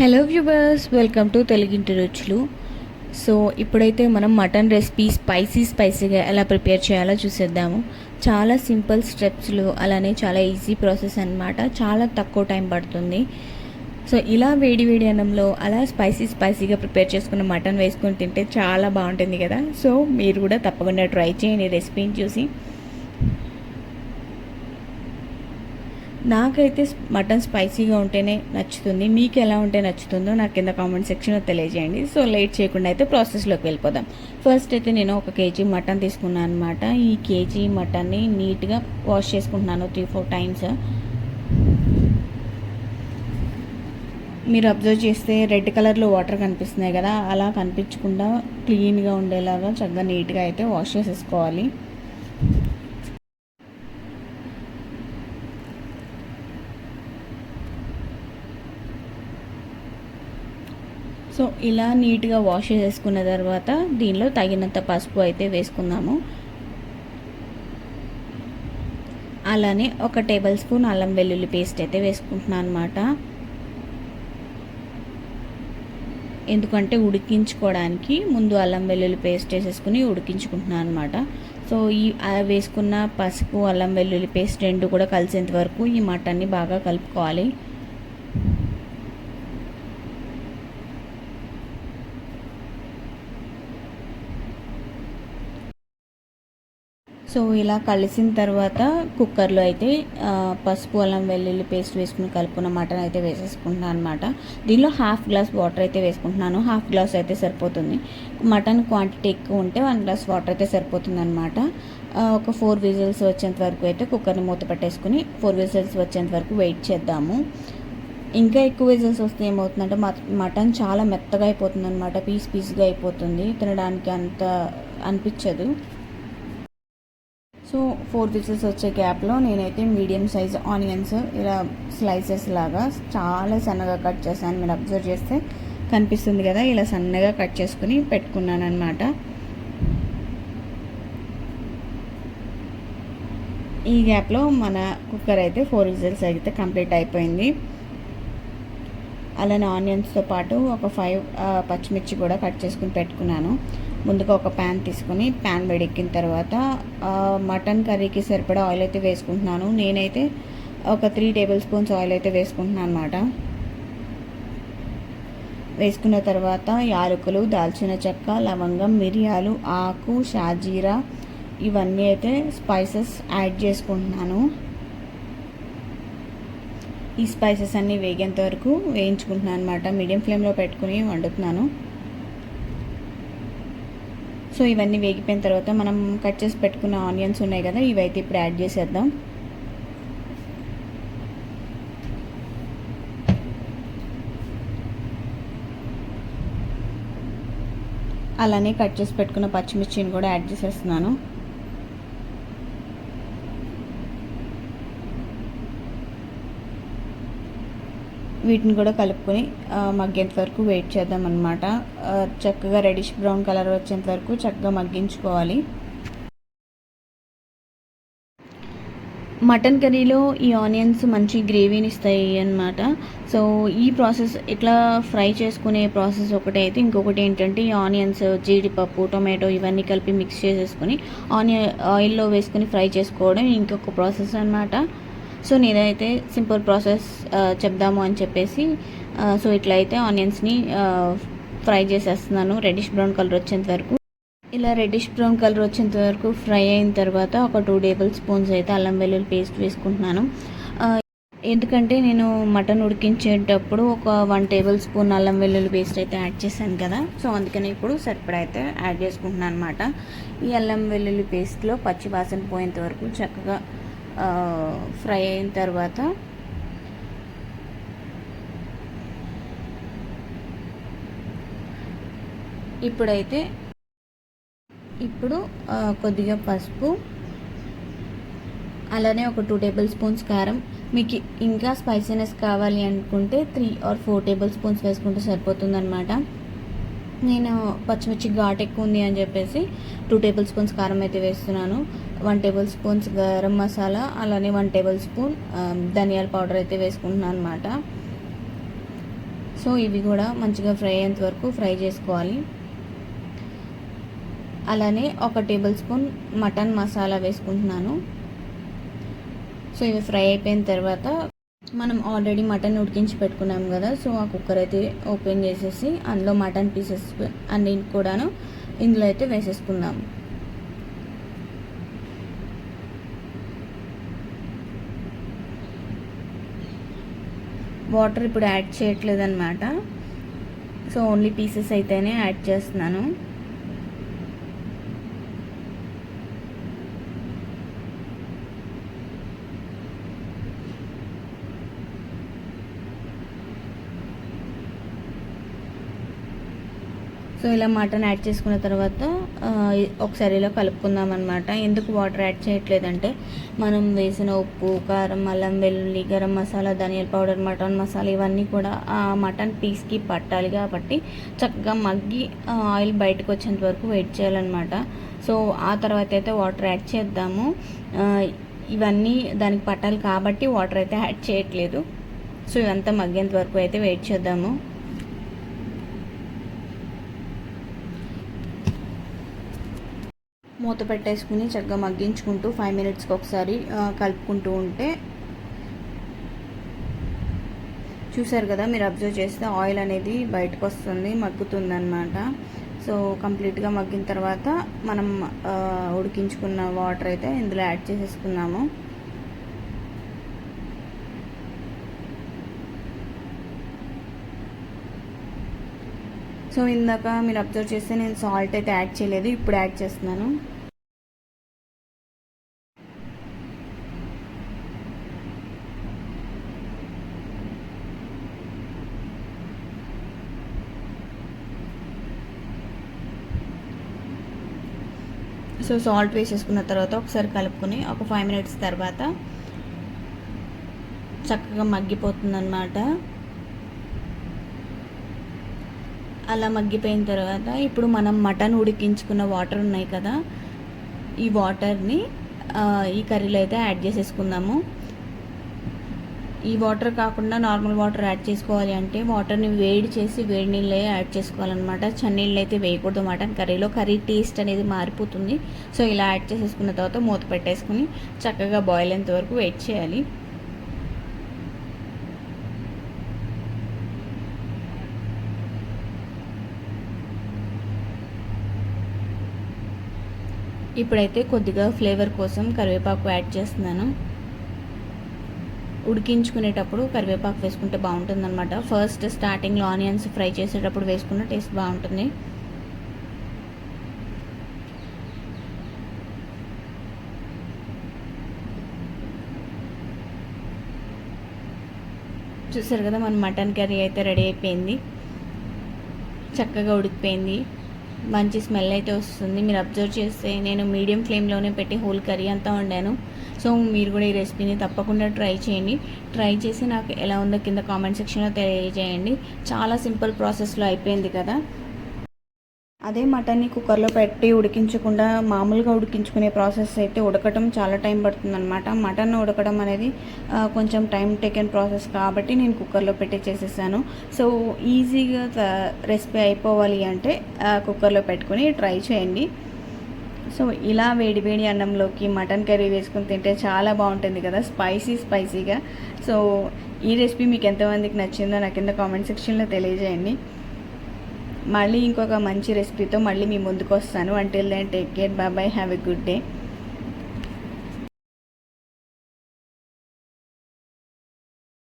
Hello viewers, welcome to తెలుగింటి రుచులు. So ఇప్పుడైతే మనం మటన్ రెసిపీ స్పైసీగా ఎలా ప్రిపేర్ చేయాలో చూసేద్దాము. చాలా సింపుల్ స్టెప్స్లో, అలానే చాలా ఈజీ ప్రాసెస్ అన్నమాట. చాలా తక్కువ టైం పడుతుంది. సో ఇలా వేడి వేడి అన్నంలో అలా స్పైసీగా ప్రిపేర్ చేసుకున్న మటన్ వేసుకొని తింటే చాలా బాగుంటుంది కదా. సో మీరు కూడా తప్పకుండా ట్రై చేయండి రెసిపీని చూసి. నాకైతే మటన్ స్పైసీగా ఉంటేనే నచ్చుతుంది. మీకు ఎలా ఉంటే నచ్చుతుందో నాకు కింద కామెంట్ సెక్షన్లో తెలియజేయండి. సో లేట్ చేయకుండా అయితే ప్రాసెస్లోకి వెళ్ళిపోదాం. ఫస్ట్ అయితే నేను 1 కేజీ మటన్ తీసుకున్నాను అనమాట. ఈ కేజీ మటన్ని నీట్గా వాష్ చేసుకుంటున్నాను 3-4 టైమ్స్. మీరు అబ్జర్వ్ చేస్తే రెడ్ కలర్లో వాటర్ కనిపిస్తున్నాయి కదా, అలా కనిపించకుండా క్లీన్గా ఉండేలాగా చక్కగా నీట్గా అయితే వాష్ చేసేసుకోవాలి. సో ఇలా నీట్గా వాష్ చేసుకున్న తర్వాత దీనిలో తగినంత పసుపు అయితే వేసుకుందాము. అలానే 1 టేబుల్ స్పూన్ అల్లం వెల్లుల్లి పేస్ట్ అయితే వేసుకుంటున్నాను అనమాట. ఎందుకంటే ఉడికించుకోవడానికి ముందు అల్లం వెల్లుల్లి పేస్ట్ వేసేసుకుని ఉడికించుకుంటున్నాను అనమాట. సో ఈ వేసుకున్న పసుపు అల్లం వెల్లుల్లి పేస్ట్ రెండు కూడా కలిసేంత వరకు ఈ మటన్ని బాగా కలుపుకోవాలి. సో ఇలా కలిసిన తర్వాత కుక్కర్లో అయితే పసుపు అల్లం వెల్లుల్లి పేస్ట్ వేసుకుని కలుపుకున్న మటన్ అయితే వేసేసుకుంటున్నాను అనమాట. దీనిలో 1/2 గ్లాస్ వాటర్ అయితే వేసుకుంటున్నాను. 1/2 గ్లాస్ అయితే సరిపోతుంది. మటన్ క్వాంటిటీ ఎక్కువ ఉంటే 1 గ్లాస్ వాటర్ అయితే సరిపోతుంది అనమాట. ఒక 4 విజిల్స్ వచ్చేంత వరకు అయితే కుక్కర్ని మూత పెట్టేసుకుని 4 విజిల్స్ వచ్చేంత వరకు వెయిట్ చేద్దాము. ఇంకా ఎక్కువ విజిల్స్ వస్తే ఏమవుతుందంటే మటన్ చాలా మెత్తగా అయిపోతుంది అనమాట. పీస్గా అయిపోతుంది, తినడానికి అంత అనిపించదు. సో 4 విజిల్స్ వచ్చే గ్యాప్లో నేనైతే మీడియం సైజ్ ఆనియన్స్ ఇలా స్లైసెస్ లాగా చాలా సన్నగా కట్ చేశాను. మీరు అబ్జర్వ్ చేస్తే కనిపిస్తుంది కదా, ఇలా సన్నగా కట్ చేసుకుని పెట్టుకున్నాను అనమాట. ఈ గ్యాప్లో మన కుక్కర్ అయితే 4 విజిల్స్ అయితే కంప్లీట్ అయిపోయింది. అలానే ఆనియన్స్తో పాటు ఒక 5 పచ్చిమిర్చి కూడా కట్ చేసుకుని పెట్టుకున్నాను. ముందుగా ఒక ప్యాన్ తీసుకొని ప్యాన్ వేడెక్కిన తర్వాత మటన్ కర్రీకి సరిపడా ఆయిల్ అయితే వేసుకుంటున్నాను. నేనైతే ఒక 3 టేబుల్ స్పూన్స్ ఆయిల్ అయితే వేసుకుంటున్నాను అనమాట. వేసుకున్న తర్వాత యాలకులు, దాల్చిన చెక్క, లవంగం, మిరియాలు, ఆకు, షాజీరా ఇవన్నీ అయితే స్పైసెస్ యాడ్ చేసుకుంటున్నాను. ఈ స్పైసెస్ అన్నీ వేగేంత వరకు వేయించుకుంటున్నాను అనమాట. మీడియం ఫ్లేమ్లో పెట్టుకుని వండుతున్నాను. సో ఇవన్నీ వేగిపోయిన తర్వాత మనం కట్ చేసి పెట్టుకున్న ఆనియన్స్ ఉన్నాయి కదా, ఇవైతే ఇప్పుడు యాడ్ చేసేద్దాం. అలానే కట్ చేసి పెట్టుకున్న పచ్చిమిర్చిని కూడా యాడ్ చేసేస్తున్నాను. వీటిని కూడా కలుపుకొని మగ్గేంత వరకు వెయిట్ చేద్దాం అనమాట. చక్కగా రెడిష్ బ్రౌన్ కలర్ వచ్చేంత వరకు చక్కగా మగ్గించుకోవాలి. మటన్ కర్రీలో ఈ ఆనియన్స్ మంచి గ్రేవీని ఇస్తాయి అన్నమాట. సో ఈ ప్రాసెస్ ఇట్లా ఫ్రై చేసుకునే ప్రాసెస్ ఒకటి అయితే, ఇంకొకటి ఏంటంటే ఈ ఆనియన్స్, జీడిపప్పు, టొమాటో ఇవన్నీ కలిపి మిక్స్ చేసేసుకుని ఆయిల్లో వేసుకుని ఫ్రై చేసుకోవడం ఇంకొక ప్రాసెస్ అన్నమాట. సో నేనైతే సింపుల్ ప్రాసెస్ చెప్దాము అని చెప్పేసి సో ఇట్లా అయితే ఆనియన్స్ని ఫ్రై చేసేస్తున్నాను రెడ్డిష్ బ్రౌన్ కలర్ వచ్చేంత వరకు. ఇలా రెడ్డిష్ బ్రౌన్ కలర్ వచ్చేంత వరకు ఫ్రై అయిన తర్వాత ఒక 2 టేబుల్ స్పూన్స్ అయితే అల్లం వెల్లుల్లి పేస్ట్ వేసుకుంటున్నాను. ఎందుకంటే నేను మటన్ ఉడికించేటప్పుడు ఒక 1 టేబుల్ స్పూన్ అల్లం వెల్లుల్లి పేస్ట్ అయితే యాడ్ చేశాను కదా, సో అందుకని ఇప్పుడు సరిపడా అయితే యాడ్ చేసుకుంటున్నాను అనమాట. ఈ అల్లం వెల్లుల్లి పేస్ట్లో పచ్చి వాసన పోయేంత వరకు చక్కగా ఫ్రై అయిన తర్వాత ఇప్పుడు కొద్దిగా పసుపు, అలానే ఒక 2 టేబుల్ స్పూన్స్ కారం. మీకు ఇంకా స్పైసీనెస్ కావాలి అనుకుంటే 3 or 4 టేబుల్ స్పూన్స్ వేసుకుంటే సరిపోతుందన్నమాట. నేను పచ్చిమిర్చి ఘాట్ ఎక్కువ ఉంది అని చెప్పేసి 2 టేబుల్ స్పూన్స్ కారం అయితే వేస్తున్నాను. 1 టేబుల్ స్పూన్స్ గరం మసాలా, అలానే 1 టేబుల్ స్పూన్ ధనియాల పౌడర్ అయితే వేసుకుంటున్నాను అనమాట. సో ఇవి కూడా మంచిగా ఫ్రై అయ్యేంత వరకు ఫ్రై చేసుకోవాలి. అలానే 1 టేబుల్ స్పూన్ మటన్ మసాలా వేసుకుంటున్నాను. సో ఇవి ఫ్రై అయిపోయిన తర్వాత మనం ఆల్రెడీ మటన్ ఉడికించి పెట్టుకున్నాం కదా, సో ఆ కుక్కర్ అయితే ఓపెన్ చేసేసి అందులో మటన్ పీసెస్ అన్ని కూడాను ఇందులో అయితే వేసేసుకుందాం. వాటర్ ఇప్పుడు యాడ్ చేయట్లేదు అనమాట. సో ఓన్లీ పీసెస్ అయితేనే యాడ్ చేస్తున్నాను. సో ఇలా మటన్ యాడ్ చేసుకున్న తర్వాత ఒకసారి ఇలా కలుపుకుందాం అనమాట. ఎందుకు వాటర్ యాడ్ చేయట్లేదంటే మనం వేసిన ఉప్పు, కారం, అల్లం వెల్లుల్లి, గరం మసాలా, ధనియాల పౌడర్, మటన్ మసాలా ఇవన్నీ కూడా ఆ మటన్ పీస్కి పట్టాలి కాబట్టి చక్కగా మగ్గి ఆయిల్ బయటకు వచ్చేంత వరకు వెయిట్ చేయాలన్నమాట. సో ఆ తర్వాత అయితే వాటర్ యాడ్ చేద్దాము. ఇవన్నీ దానికి పట్టాలి కాబట్టి వాటర్ అయితే యాడ్ చేయట్లేదు. సో ఇవంతా మగ్గేంత వరకు అయితే వెయిట్ చేద్దాము. మూత పెట్టేసుకుని చక్కగా మగ్గించుకుంటూ 5 మినిట్స్కి ఒకసారి కలుపుకుంటూ ఉంటే చూసారు కదా, మీరు అబ్జర్వ్ చేస్తే ఆయిల్ అనేది బయటకు వస్తుంది, మగ్గుతుంది అనమాట. సో కంప్లీట్గా మగ్గిన తర్వాత మనం ఉడికించుకున్న వాటర్ అయితే ఇందులో యాడ్ చేసేసుకున్నాము. సో ఇందాక మీరు అబ్జర్వ్ చేస్తే నేను సాల్ట్ అయితే యాడ్ చేయలేదు, ఇప్పుడు యాడ్ చేస్తున్నాను. సో సాల్ట్ వేసేసుకున్న తర్వాత ఒకసారి కలుపుకొని ఒక 5 మినిట్స్ తర్వాత చక్కగా మగ్గిపోతుంది అన్నమాట. అలా మగ్గిపోయిన తర్వాత ఇప్పుడు మనం మటన్ ఉడికించుకున్న వాటర్ ఉన్నాయి కదా, ఈ వాటర్ని ఈ కర్రీలో అయితే యాడ్ చేసేసుకుందాము. ఈ వాటర్ కాకుండా నార్మల్ వాటర్ యాడ్ చేసుకోవాలి అంటే వాటర్ని వేడి చేసి వేడి నీళ్ళే యాడ్ చేసుకోవాలన్నమాట. చన్నీళ్ళు అయితే వేయకూడదు మటన్ కర్రీలో, కర్రీ టేస్ట్ అనేది మారిపోతుంది. సో ఇలా యాడ్ చేసేసుకున్న తర్వాత మూత పెట్టేసుకుని చక్కగా బాయిల్ అయ్యేంత వరకు వెయిట్ చేయాలి. ఇప్పుడైతే కొద్దిగా ఫ్లేవర్ కోసం కరివేపాకు యాడ్ చేస్తున్నాను. ఉడికించుకునేటప్పుడు కరివేపాకు వేసుకుంటే బాగుంటుంది అనమాట. ఫస్ట్ స్టార్టింగ్లో ఆనియన్స్ ఫ్రై చేసేటప్పుడు వేసుకున్న టేస్ట్ బాగుంటుంది. చూసారు కదా, మన మటన్ కర్రీ అయితే రెడీ అయిపోయింది, చక్కగా ఉడికిపోయింది, మంచి స్మెల్ అయితే వస్తుంది. మీరు అబ్జర్వ్ చేస్తే నేను మీడియం ఫ్లేమ్లోనే పెట్టి హోల్ కర్రీ అంతా వండాను. సో మీరు కూడా ఈ రెసిపీని తప్పకుండా ట్రై చేయండి. ట్రై చేసి నాకు ఎలా ఉందో కింద కామెంట్ సెక్షన్లో తెలియజేయండి. చాలా సింపుల్ ప్రాసెస్లో అయిపోయింది కదా. అదే మటన్ని కుక్కర్లో పెట్టి ఉడికించకుండా మామూలుగా ఉడికించుకునే ప్రాసెస్ అయితే ఉడకటం చాలా టైం పడుతుంది అనమాట. మటన్ ఉడకడం అనేది కొంచెం టైం టేకెన్ ప్రాసెస్ కాబట్టి నేను కుక్కర్లో పెట్టి చేసేసాను. సో ఈజీగా రెసిపీ అయిపోవాలి అంటే కుక్కర్లో పెట్టుకుని ట్రై చేయండి. సో ఇలా వేడి వేడి అన్నంలోకి మటన్ కర్రీ వేసుకుని తింటే చాలా బాగుంటుంది కదా, స్పైసీగా. సో ఈ రెసిపీ మీకు ఎంతమందికి నచ్చిందో నాకు కింద కామెంట్ సెక్షన్లో తెలియజేయండి. మళ్ళీ ఇంకొక మంచి రెసిపీతో మళ్ళీ మీ ముందుకు వస్తాను. Until then take care, bye bye, have a good day.